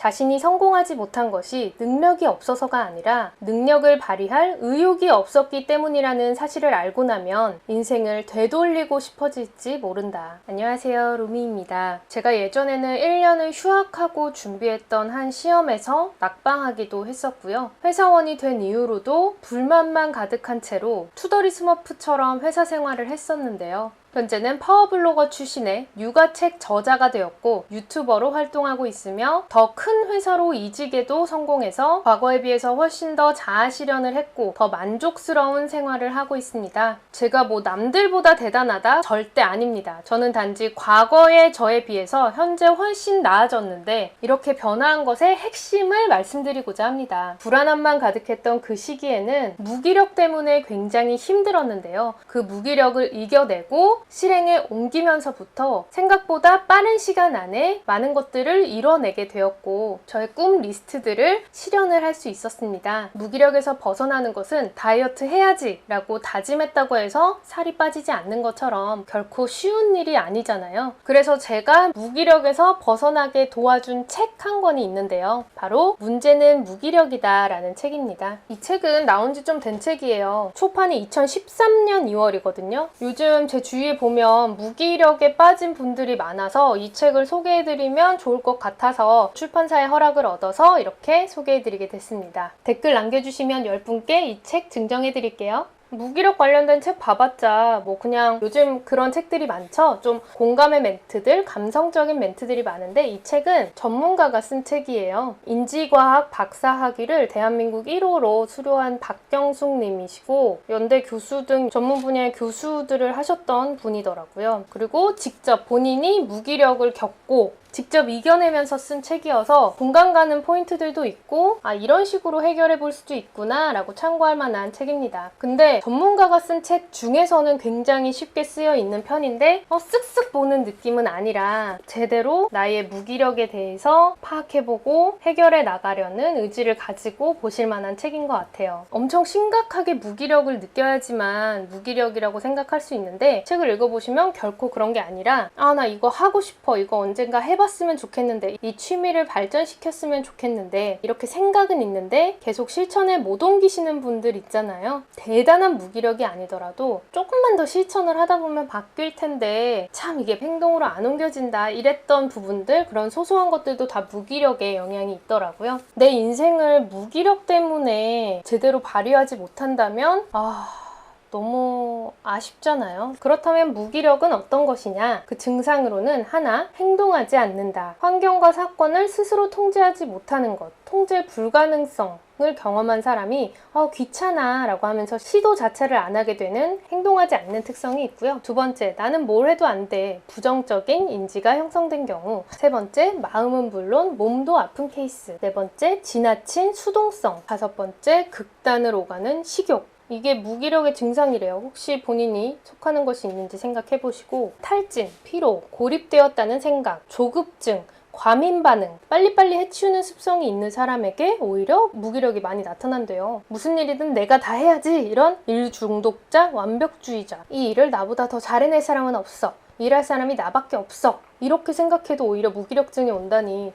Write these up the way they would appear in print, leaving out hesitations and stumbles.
자신이 성공하지 못한 것이 능력이 없어서가 아니라 능력을 발휘할 의욕이 없었기 때문이라는 사실을 알고 나면 인생을 되돌리고 싶어질지 모른다. 안녕하세요, 루미입니다. 제가 예전에는 1년을 휴학하고 준비했던 한 시험에서 낙방하기도 했었고요. 회사원이 된 이후로도 불만만 가득한 채로 투더리 스머프처럼 회사 생활을 했었는데요. 현재는 파워블로거 출신의 육아책 저자가 되었고 유튜버로 활동하고 있으며 더 큰 회사로 이직에도 성공해서 과거에 비해서 훨씬 더 자아실현을 했고 더 만족스러운 생활을 하고 있습니다. 제가 뭐 남들보다 대단하다? 절대 아닙니다. 저는 단지 과거의 저에 비해서 현재 훨씬 나아졌는데 이렇게 변화한 것의 핵심을 말씀드리고자 합니다. 불안함만 가득했던 그 시기에는 무기력 때문에 굉장히 힘들었는데요. 그 무기력을 이겨내고 실행에 옮기면서부터 생각보다 빠른 시간 안에 많은 것들을 이뤄내게 되었고 저의 꿈 리스트들을 실현을 할 수 있었습니다. 무기력에서 벗어나는 것은 다이어트 해야지 라고 다짐했다고 해서 살이 빠지지 않는 것처럼 결코 쉬운 일이 아니잖아요. 그래서 제가 무기력에서 벗어나게 도와준 책 한 권이 있는데요. 바로 문제는 무기력이다 라는 책입니다. 이 책은 나온 지 좀 된 책이에요. 초판이 2013년 2월이거든요. 요즘 제 주위에 보면 무기력에 빠진 분들이 많아서 이 책을 소개해드리면 좋을 것 같아서 출판사의 허락을 얻어서 이렇게 소개해드리게 됐습니다. 댓글 남겨주시면 10분께 이 책 증정해드릴게요. 무기력 관련된 책 봐봤자 뭐 그냥 요즘 그런 책들이 많죠. 좀 공감의 멘트들, 감성적인 멘트들이 많은데 이 책은 전문가가 쓴 책이에요. 인지과학 박사학위를 대한민국 1호로 수료한 박경숙 님이시고 연대 교수 등 전문 분야의 교수들을 하셨던 분이더라고요. 그리고 직접 본인이 무기력을 겪고 직접 이겨내면서 쓴 책이어서 공감 가는 포인트들도 있고 이런 식으로 해결해 볼 수도 있구나 라고 참고할 만한 책입니다. 근데 전문가가 쓴 책 중에서는 굉장히 쉽게 쓰여 있는 편인데 쓱쓱 보는 느낌은 아니라 제대로 나의 무기력에 대해서 파악해보고 해결해 나가려는 의지를 가지고 보실 만한 책인 것 같아요. 엄청 심각하게 무기력을 느껴야지만 무기력이라고 생각할 수 있는데 책을 읽어보시면 결코 그런 게 아니라 나 이거 하고 싶어, 이거 언젠가 해봤으면 좋겠는데, 이 취미를 발전시켰으면 좋겠는데 이렇게 생각은 있는데 계속 실천에 못 옮기시는 분들 있잖아요. 대단한 무기력이 아니더라도 조금만 더 실천을 하다 보면 바뀔 텐데 참 이게 행동으로 안 옮겨진다 이랬던 부분들, 그런 소소한 것들도 다 무기력에 영향이 있더라고요. 내 인생을 무기력 때문에 제대로 발휘하지 못한다면 너무 아쉽잖아요. 그렇다면 무기력은 어떤 것이냐? 그 증상으로는 하나, 행동하지 않는다. 환경과 사건을 스스로 통제하지 못하는 것, 통제 불가능성 을 경험한 사람이 귀찮아 라고 하면서 시도 자체를 안 하게 되는, 행동하지 않는 특성이 있고요. 두 번째, 나는 뭘 해도 안 돼. 부정적인 인지가 형성된 경우. 세 번째, 마음은 물론 몸도 아픈 케이스. 네 번째, 지나친 수동성. 다섯 번째, 극단을 오가는 식욕. 이게 무기력의 증상이래요. 혹시 본인이 속하는 것이 있는지 생각해 보시고, 탈진, 피로, 고립되었다는 생각, 조급증, 과민 반응, 빨리빨리 해치우는 습성이 있는 사람에게 오히려 무기력이 많이 나타난대요. 무슨 일이든 내가 다 해야지, 이런 일 중독자, 완벽주의자. 이 일을 나보다 더 잘해낼 사람은 없어. 일할 사람이 나밖에 없어. 이렇게 생각해도 오히려 무기력증이 온다니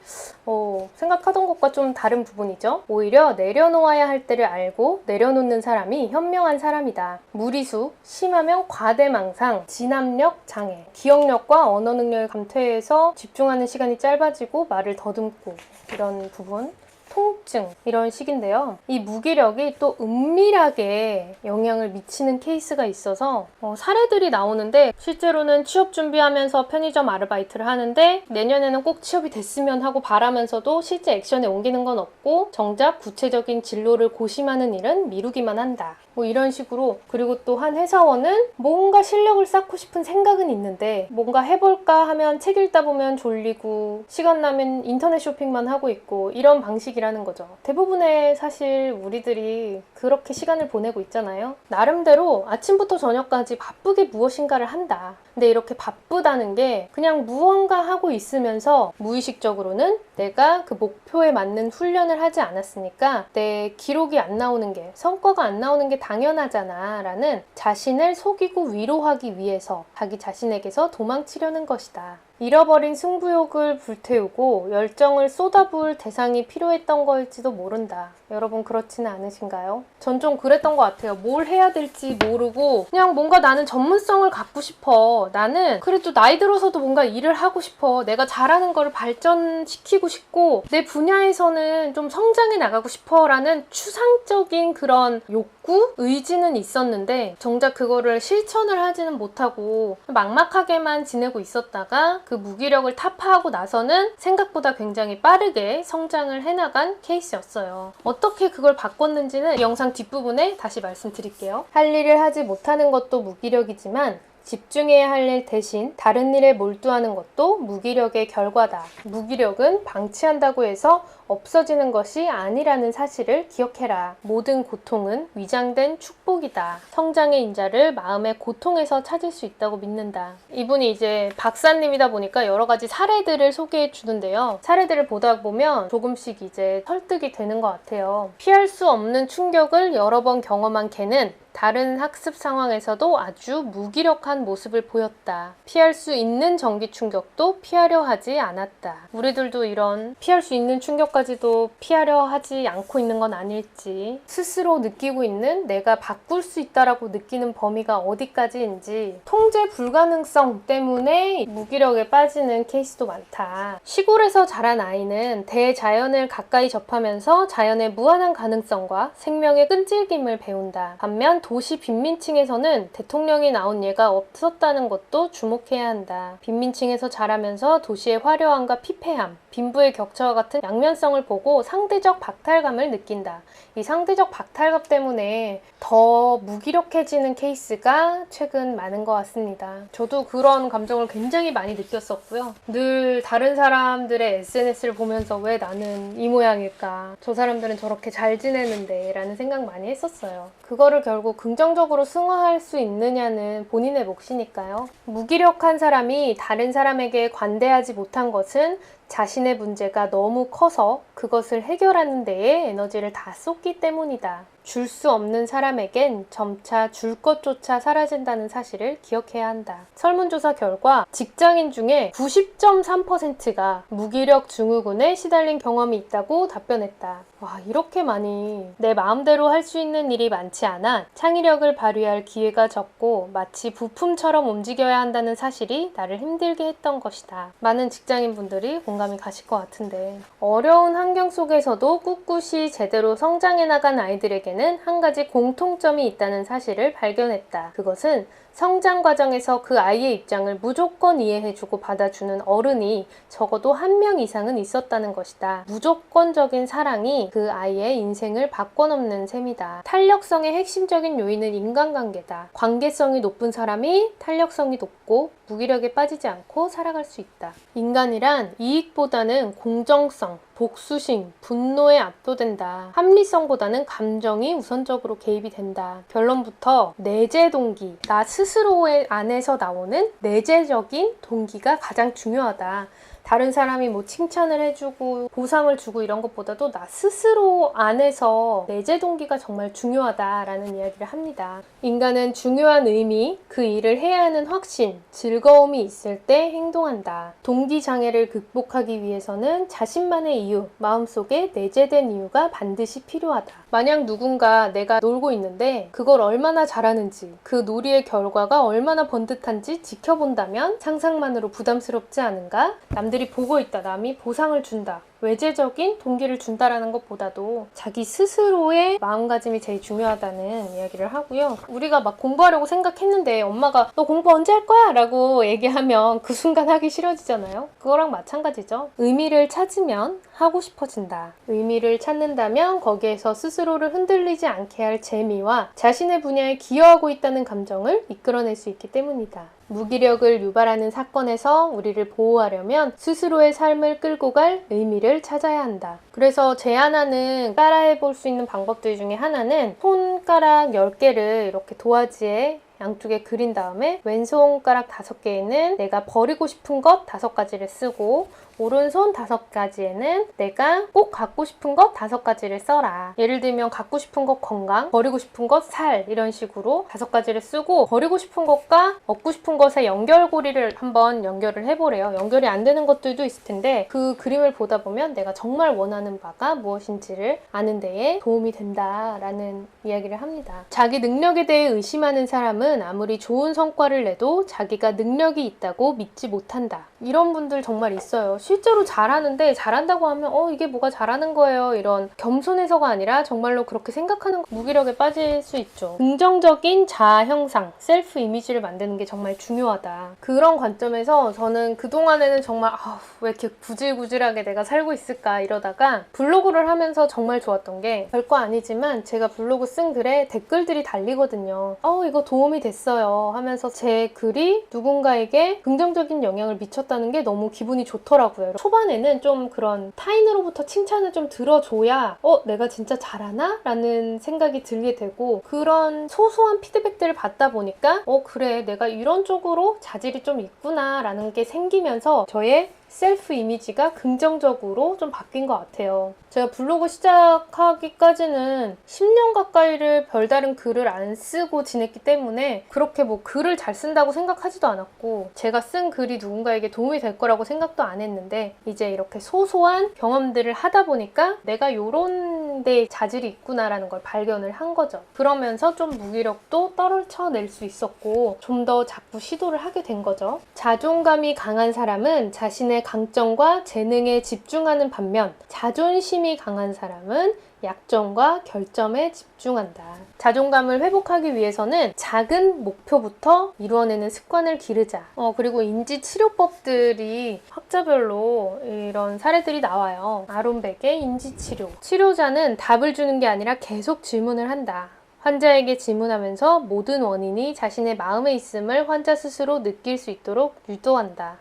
생각하던 것과 좀 다른 부분이죠. 오히려 내려놓아야 할 때를 알고 내려놓는 사람이 현명한 사람이다. 무리수, 심하면 과대망상, 진압력 장애, 기억력과 언어 능력을 감퇴해서 집중하는 시간이 짧아지고 말을 더듬고, 이런 부분. 통증, 이런 식인데요. 이 무기력이 또 은밀하게 영향을 미치는 케이스가 있어서 사례들이 나오는데, 실제로는 취업 준비하면서 편의점 아르바이트를 하는데 내년에는 꼭 취업이 됐으면 하고 바라면서도 실제 액션에 옮기는 건 없고 정작 구체적인 진로를 고심하는 일은 미루기만 한다. 이런 식으로. 그리고 또 한 회사원은 뭔가 실력을 쌓고 싶은 생각은 있는데 뭔가 해볼까 하면 책 읽다 보면 졸리고 시간 나면 인터넷 쇼핑만 하고 있고, 이런 방식이라는 거죠. 대부분의 사실 우리들이 그렇게 시간을 보내고 있잖아요. 나름대로 아침부터 저녁까지 바쁘게 무엇인가를 한다. 근데 이렇게 바쁘다는 게 그냥 무언가 하고 있으면서 무의식적으로는 내가 그 목표에 맞는 훈련을 하지 않았으니까 내 기록이 안 나오는 게, 성과가 안 나오는 게 당연하잖아 라는 자신을 속이고 위로하기 위해서 자기 자신에게서 도망치려는 것이다. 잃어버린 승부욕을 불태우고 열정을 쏟아부을 대상이 필요했던 거일지도 모른다. 여러분 그렇지는 않으신가요? 전 좀 그랬던 것 같아요. 뭘 해야 될지 모르고 그냥 뭔가 나는 전문성을 갖고 싶어. 나는 그래도 나이 들어서도 뭔가 일을 하고 싶어. 내가 잘하는 거를 발전시키고 싶고 내 분야에서는 좀 성장해 나가고 싶어 라는 추상적인 그런 욕구? 의지는 있었는데 정작 그거를 실천을 하지는 못하고 막막하게만 지내고 있었다가 그 무기력을 타파하고 나서는 생각보다 굉장히 빠르게 성장을 해나간 케이스였어요. 어떻게 그걸 바꿨는지는 이 영상 뒷부분에 다시 말씀드릴게요. 할 일을 하지 못하는 것도 무기력이지만 집중해야 할 일 대신 다른 일에 몰두하는 것도 무기력의 결과다. 무기력은 방치한다고 해서 없어지는 것이 아니라는 사실을 기억해라. 모든 고통은 위장된 축복이다. 성장의 인자를 마음의 고통에서 찾을 수 있다고 믿는다. 이분이 이제 박사님이다 보니까 여러 가지 사례들을 소개해 주는데요. 사례들을 보다 보면 조금씩 이제 설득이 되는 것 같아요. 피할 수 없는 충격을 여러 번 경험한 걔는 다른 학습 상황에서도 아주 무기력한 모습을 보였다. 피할 수 있는 전기 충격도 피하려 하지 않았다. 우리들도 이런 피할 수 있는 충격까지도 피하려 하지 않고 있는 건 아닐지, 스스로 느끼고 있는 내가 바꿀 수 있다라고 느끼는 범위가 어디까지인지, 통제 불가능성 때문에 무기력에 빠지는 케이스도 많다. 시골에서 자란 아이는 대자연을 가까이 접하면서 자연의 무한한 가능성과 생명의 끈질김을 배운다. 반면 도시 빈민층에서는 대통령이 나온 예가 없었다는 것도 주목해야 한다. 빈민층에서 자라면서 도시의 화려함과 피폐함, 빈부의 격차와 같은 양면성을 보고 상대적 박탈감을 느낀다. 이 상대적 박탈감 때문에 더 무기력해지는 케이스가 최근 많은 것 같습니다. 저도 그런 감정을 굉장히 많이 느꼈었고요. 늘 다른 사람들의 SNS를 보면서 왜 나는 이 모양일까? 저 사람들은 저렇게 잘 지내는데 라는 생각 많이 했었어요. 그거를 결국 긍정적으로 승화할 수 있느냐는 본인의 몫이니까요. 무기력한 사람이 다른 사람에게 관대하지 못한 것은 자신의 문제가 너무 커서 그것을 해결하는 데에 에너지를 다 쏟기 때문이다. 줄 수 없는 사람에겐 점차 줄 것조차 사라진다는 사실을 기억해야 한다. 설문조사 결과 직장인 중에 90.3%가 무기력 증후군에 시달린 경험이 있다고 답변했다. 와, 이렇게 많이 내 마음대로 할 수 있는 일이 많지 않아 창의력을 발휘할 기회가 적고 마치 부품처럼 움직여야 한다는 사실이 나를 힘들게 했던 것이다. 많은 직장인분들이 공감이 가실 것 같은데, 어려운 환경 속에서도 꿋꿋이 제대로 성장해 나간 아이들에게는 한 가지 공통점이 있다는 사실을 발견했다. 그것은 성장 과정에서 그 아이의 입장을 무조건 이해해주고 받아주는 어른이 적어도 한 명 이상은 있었다는 것이다. 무조건적인 사랑이 그 아이의 인생을 바꿔놓는 셈이다. 탄력성의 핵심적인 요인은 인간관계다. 관계성이 높은 사람이 탄력성이 높고 무기력에 빠지지 않고 살아갈 수 있다. 인간이란 이익보다는 공정성, 복수심, 분노에 압도된다. 합리성보다는 감정이 우선적으로 개입이 된다. 결론부터 내재 동기, 나 스스로의 안에서 나오는 내재적인 동기가 가장 중요하다. 다른 사람이 뭐 칭찬을 해주고 보상을 주고 이런 것보다도 나 스스로 안에서 내재 동기가 정말 중요하다라는 이야기를 합니다. 인간은 중요한 의미, 그 일을 해야 하는 확신, 즐거움이 있을 때 행동한다. 동기 장애를 극복하기 위해서는 자신만의 이유, 마음속에 내재된 이유가 반드시 필요하다. 만약 누군가 내가 놀고 있는데 그걸 얼마나 잘하는지, 그 놀이의 결과가 얼마나 번듯한지 지켜본다면 상상만으로 부담스럽지 않은가? 남들이 보고 있다, 남이 보상을 준다, 외재적인 동기를 준다라는 것보다도 자기 스스로의 마음가짐이 제일 중요하다는 이야기를 하고요. 우리가 막 공부하려고 생각했는데 엄마가 너 공부 언제 할 거야? 라고 얘기하면 그 순간 하기 싫어지잖아요. 그거랑 마찬가지죠. 의미를 찾으면 하고 싶어진다. 의미를 찾는다면 거기에서 스스로를 흔들리지 않게 할 재미와 자신의 분야에 기여하고 있다는 감정을 이끌어낼 수 있기 때문이다. 무기력을 유발하는 사건에서 우리를 보호하려면 스스로의 삶을 끌고 갈 의미를 찾아야 한다. 그래서 제안하는 따라해볼 수 있는 방법들 중에 하나는 손가락 10개를 이렇게 도화지에 양쪽에 그린 다음에 왼손가락 5개에는 내가 버리고 싶은 것 5가지를 쓰고 오른손 5가지에는 내가 꼭 갖고 싶은 것 5가지를 써라. 예를 들면 갖고 싶은 것 건강, 버리고 싶은 것 살, 이런 식으로 5가지를 쓰고 버리고 싶은 것과 얻고 싶은 것의 연결고리를 한번 연결을 해보래요. 연결이 안 되는 것들도 있을 텐데 그 그림을 보다 보면 내가 정말 원하는 바가 무엇인지를 아는 데에 도움이 된다라는 이야기를 합니다. 자기 능력에 대해 의심하는 사람은 아무리 좋은 성과를 내도 자기가 능력이 있다고 믿지 못한다. 이런 분들 정말 있어요. 실제로 잘하는데 잘한다고 하면 이게 뭐가 잘하는 거예요. 이런 겸손해서가 아니라 정말로 그렇게 생각하는 무기력에 빠질 수 있죠. 긍정적인 자아 형상, 셀프 이미지를 만드는 게 정말 중요하다. 그런 관점에서 저는 그동안에는 정말 왜 이렇게 구질구질하게 내가 살고 있을까 이러다가 블로그를 하면서 정말 좋았던 게 별거 아니지만 제가 블로그 쓴 글에 댓글들이 달리거든요. 이거 도움이 됐어요 하면서 제 글이 누군가에게 긍정적인 영향을 미쳤다는 게 너무 기분이 좋더라고요. 초반에는 좀 그런 타인으로부터 칭찬을 좀 들어줘야 내가 진짜 잘하나? 라는 생각이 들게 되고 그런 소소한 피드백들을 받다 보니까 그래 내가 이런 쪽으로 자질이 좀 있구나 라는 게 생기면서 저의 셀프 이미지가 긍정적으로 좀 바뀐 것 같아요. 제가 블로그 시작하기까지는 10년 가까이를 별다른 글을 안 쓰고 지냈기 때문에 그렇게 뭐 글을 잘 쓴다고 생각하지도 않았고 제가 쓴 글이 누군가에게 도움이 될 거라고 생각도 안 했는데 이제 이렇게 소소한 경험들을 하다 보니까 내가 요런 데 자질이 있구나라는 걸 발견을 한 거죠. 그러면서 좀 무기력도 떨쳐낼 수 있었고 좀 더 자꾸 시도를 하게 된 거죠. 자존감이 강한 사람은 자신의 강점과 재능에 집중하는 반면 자존심이 강한 사람은 약점과 결점에 집중한다. 자존감을 회복하기 위해서는 작은 목표부터 이루어내는 습관을 기르자. 그리고 인지치료법들이 학자별로 이런 사례들이 나와요. 아론백의 인지치료. 치료자는 답을 주는 게 아니라 계속 질문을 한다. 환자에게 질문하면서 모든 원인이 자신의 마음에 있음을 환자 스스로 느낄 수 있도록 유도한다.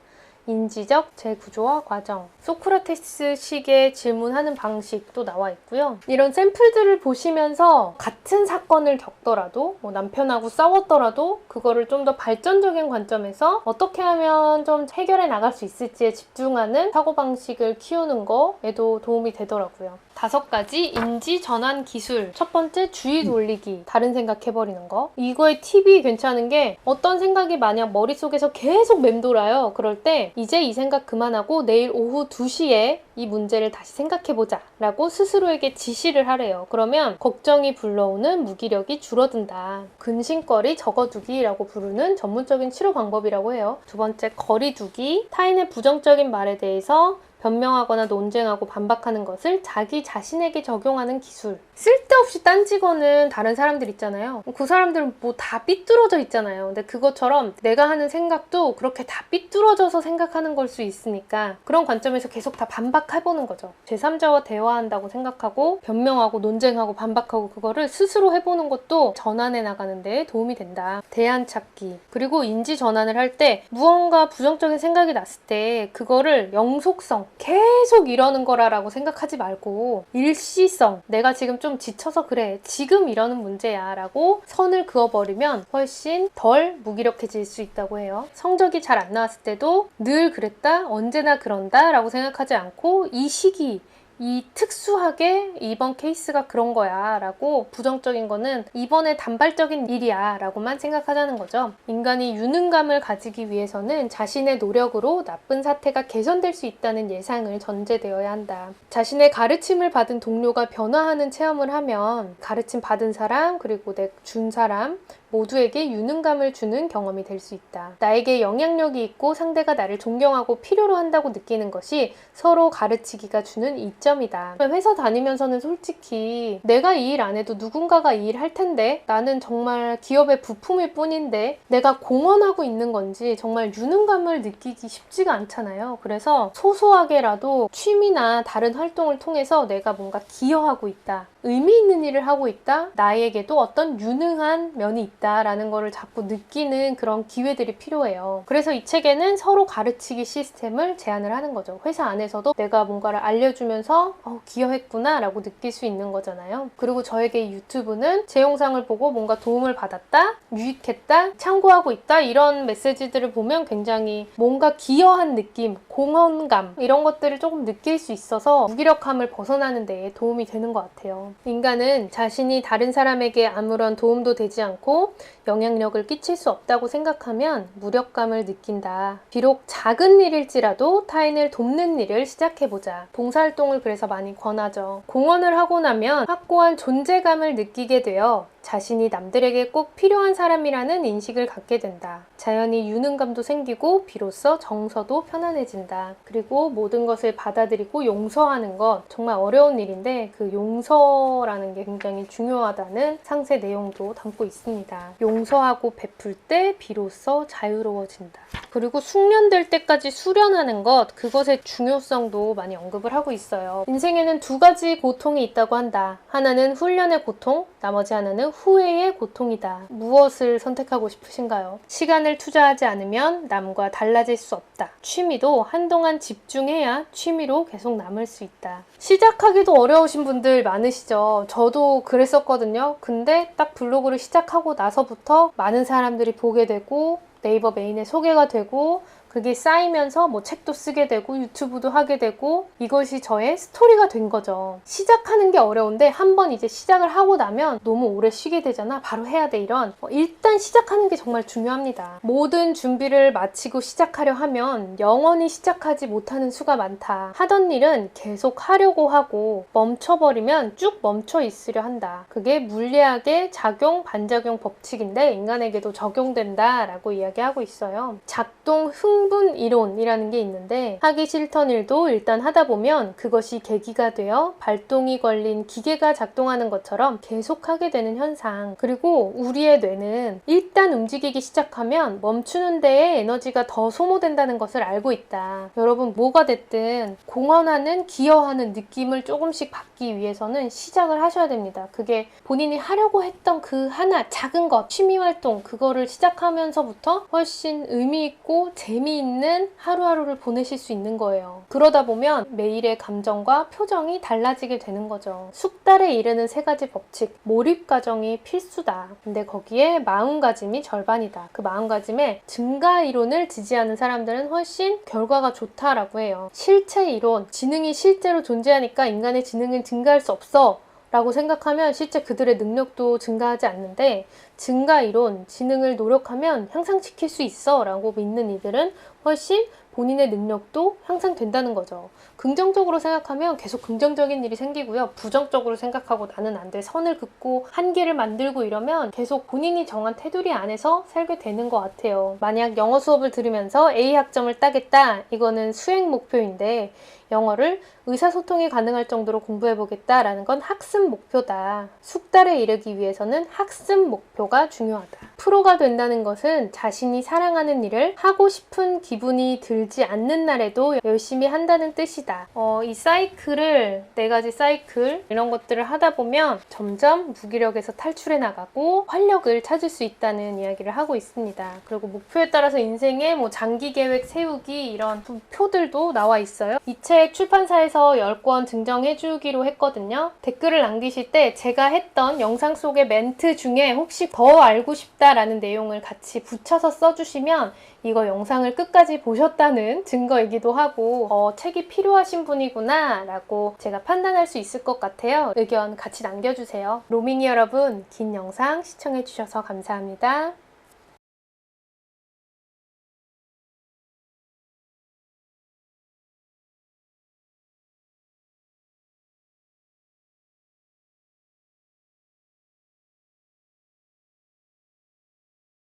인지적 재구조화 과정, 소크라테스식의 질문하는 방식도 나와 있고요. 이런 샘플들을 보시면서 같은 사건을 겪더라도 남편하고 싸웠더라도 그거를 좀 더 발전적인 관점에서 어떻게 하면 좀 해결해 나갈 수 있을지에 집중하는 사고방식을 키우는 거에도 도움이 되더라고요. 5가지 인지 전환 기술. 첫 번째, 주의 돌리기. 다른 생각해버리는 거. 이거의 팁이 괜찮은 게 어떤 생각이 만약 머릿속에서 계속 맴돌아요. 그럴 때 이제 이 생각 그만하고 내일 오후 2시에 이 문제를 다시 생각해보자 라고 스스로에게 지시를 하래요. 그러면 걱정이 불러오는 무기력이 줄어든다. 근심거리 적어두기라고 부르는 전문적인 치료 방법이라고 해요. 두 번째, 거리두기. 타인의 부정적인 말에 대해서 변명하거나 논쟁하고 반박하는 것을 자기 자신에게 적용하는 기술. 쓸데없이 딴지거는 다른 사람들 있잖아요. 그 사람들은 뭐 다 삐뚤어져 있잖아요. 근데 그것처럼 내가 하는 생각도 그렇게 다 삐뚤어져서 생각하는 걸 수 있으니까 그런 관점에서 계속 다 반박해보는 거죠. 제3자와 대화한다고 생각하고 변명하고 논쟁하고 반박하고 그거를 스스로 해보는 것도 전환해 나가는 데 도움이 된다. 대안 찾기. 그리고 인지 전환을 할 때 무언가 부정적인 생각이 났을 때 그거를 영속성, 계속 이러는 거라고 생각하지 말고 일시성, 내가 지금 좀 지쳐서 그래, 지금 이러는 문제야 라고 선을 그어버리면 훨씬 덜 무기력해질 수 있다고 해요. 성적이 잘 안 나왔을 때도 늘 그랬다, 언제나 그런다 라고 생각하지 않고 이 시기, 이 특수하게 이번 케이스가 그런 거야 라고 부정적인 거는 이번에 단발적인 일이야 라고만 생각하자는 거죠. 인간이 유능감을 가지기 위해서는 자신의 노력으로 나쁜 사태가 개선될 수 있다는 예상을 전제되어야 한다. 자신의 가르침을 받은 동료가 변화하는 체험을 하면 가르침 받은 사람 그리고 내 준 사람 모두에게 유능감을 주는 경험이 될 수 있다. 나에게 영향력이 있고 상대가 나를 존경하고 필요로 한다고 느끼는 것이 서로 가르치기가 주는 이점이다. 회사 다니면서는 솔직히 내가 이 일 안 해도 누군가가 이 일 할 텐데 나는 정말 기업의 부품일 뿐인데 내가 공헌하고 있는 건지 정말 유능감을 느끼기 쉽지가 않잖아요. 그래서 소소하게라도 취미나 다른 활동을 통해서 내가 뭔가 기여하고 있다. 의미 있는 일을 하고 있다. 나에게도 어떤 유능한 면이 있다라는 거를 자꾸 느끼는 그런 기회들이 필요해요. 그래서 이 책에는 서로 가르치기 시스템을 제안을 하는 거죠. 회사 안에서도 내가 뭔가를 알려주면서 기여했구나 라고 느낄 수 있는 거잖아요. 그리고 저에게 유튜브는 제 영상을 보고 뭔가 도움을 받았다, 유익했다, 참고하고 있다 이런 메시지들을 보면 굉장히 뭔가 기여한 느낌, 공헌감 이런 것들을 조금 느낄 수 있어서 무기력함을 벗어나는 데에 도움이 되는 것 같아요. 인간은 자신이 다른 사람에게 아무런 도움도 되지 않고 영향력을 끼칠 수 없다고 생각하면 무력감을 느낀다. 비록 작은 일일지라도 타인을 돕는 일을 시작해보자. 봉사활동을 그래서 많이 권하죠. 공헌을 하고 나면 확고한 존재감을 느끼게 되어 자신이 남들에게 꼭 필요한 사람이라는 인식을 갖게 된다. 자연히 유능감도 생기고 비로소 정서도 편안해진다. 그리고 모든 것을 받아들이고 용서하는 것 정말 어려운 일인데 그 용서라는 게 굉장히 중요하다는 상세 내용도 담고 있습니다. 용서하고 베풀 때 비로소 자유로워진다. 그리고 숙련될 때까지 수련하는 것, 그것의 중요성도 많이 언급을 하고 있어요. 인생에는 두 가지 고통이 있다고 한다. 하나는 훈련의 고통, 나머지 하나는 후회의 고통이다. 무엇을 선택하고 싶으신가요? 시간을 투자하지 않으면 남과 달라질 수 없다. 취미도 한동안 집중해야 취미로 계속 남을 수 있다. 시작하기도 어려우신 분들 많으시죠? 저도 그랬었거든요. 근데 딱 블로그를 시작하고 나서부터 많은 사람들이 보게 되고 네이버 메인에 소개가 되고 그게 쌓이면서 뭐 책도 쓰게 되고 유튜브도 하게 되고 이것이 저의 스토리가 된 거죠. 시작하는 게 어려운데 한번 이제 시작을 하고 나면 너무 오래 쉬게 되잖아. 바로 해야 돼 이런. 일단 시작하는 게 정말 중요합니다. 모든 준비를 마치고 시작하려 하면 영원히 시작하지 못하는 수가 많다. 하던 일은 계속 하려고 하고 멈춰버리면 쭉 멈춰 있으려 한다. 그게 물리학의 작용, 반작용 법칙인데 인간에게도 적용된다라고 이야기하고 있어요. 작동, 흥분 이론이라는 게 있는데 하기 싫던 일도 일단 하다 보면 그것이 계기가 되어 발동이 걸린 기계가 작동하는 것처럼 계속하게 되는 현상. 그리고 우리의 뇌는 일단 움직이기 시작하면 멈추는 데에 에너지가 더 소모된다는 것을 알고 있다. 여러분 뭐가 됐든 공헌하는, 기여하는 느낌을 조금씩 받기 위해서는 시작을 하셔야 됩니다. 그게 본인이 하려고 했던 그 하나 작은 것, 취미활동 그거를 시작하면서부터 훨씬 의미있고 재미있는 하루하루를 보내실 수 있는 거예요. 그러다 보면 매일의 감정과 표정이 달라지게 되는 거죠. 숙달에 이르는 3가지 법칙, 몰입 과정이 필수다. 근데 거기에 마음가짐이 절반이다. 그 마음가짐에 증가 이론을 지지하는 사람들은 훨씬 결과가 좋다라고 해요. 실체 이론, 지능이 실제로 존재하니까 인간의 지능은 증가할 수 없어 라고 생각하면 실제 그들의 능력도 증가하지 않는데 증가 이론, 지능을 노력하면 향상시킬 수 있어 라고 믿는 이들은 훨씬 본인의 능력도 향상된다는 거죠. 긍정적으로 생각하면 계속 긍정적인 일이 생기고요. 부정적으로 생각하고 나는 안 돼, 선을 긋고 한계를 만들고 이러면 계속 본인이 정한 테두리 안에서 살게 되는 것 같아요. 만약 영어 수업을 들으면서 A 학점을 따겠다, 이거는 수행 목표인데 영어를 의사소통이 가능할 정도로 공부해보겠다라는 건 학습 목표다. 숙달에 이르기 위해서는 학습 목표가 중요하다. 프로가 된다는 것은 자신이 사랑하는 일을 하고 싶은 기분이 들지 않는 날에도 열심히 한다는 뜻이다. 이 사이클을, 4가지 사이클 이런 것들을 하다 보면 점점 무기력에서 탈출해 나가고 활력을 찾을 수 있다는 이야기를 하고 있습니다. 그리고 목표에 따라서 인생의 장기 계획 세우기 이런 표들도 나와 있어요. 이 책 출판사에서 10권 증정해주기로 했거든요. 댓글을 남기실 때 제가 했던 영상 속의 멘트 중에 혹시 더 알고 싶다라는 내용을 같이 붙여서 써주시면 이거 영상을 끝까지 보셨다는 증거이기도 하고 책이 필요하신 분이구나 라고 제가 판단할 수 있을 것 같아요. 의견 같이 남겨주세요. 로밍이 여러분, 긴 영상 시청해주셔서 감사합니다.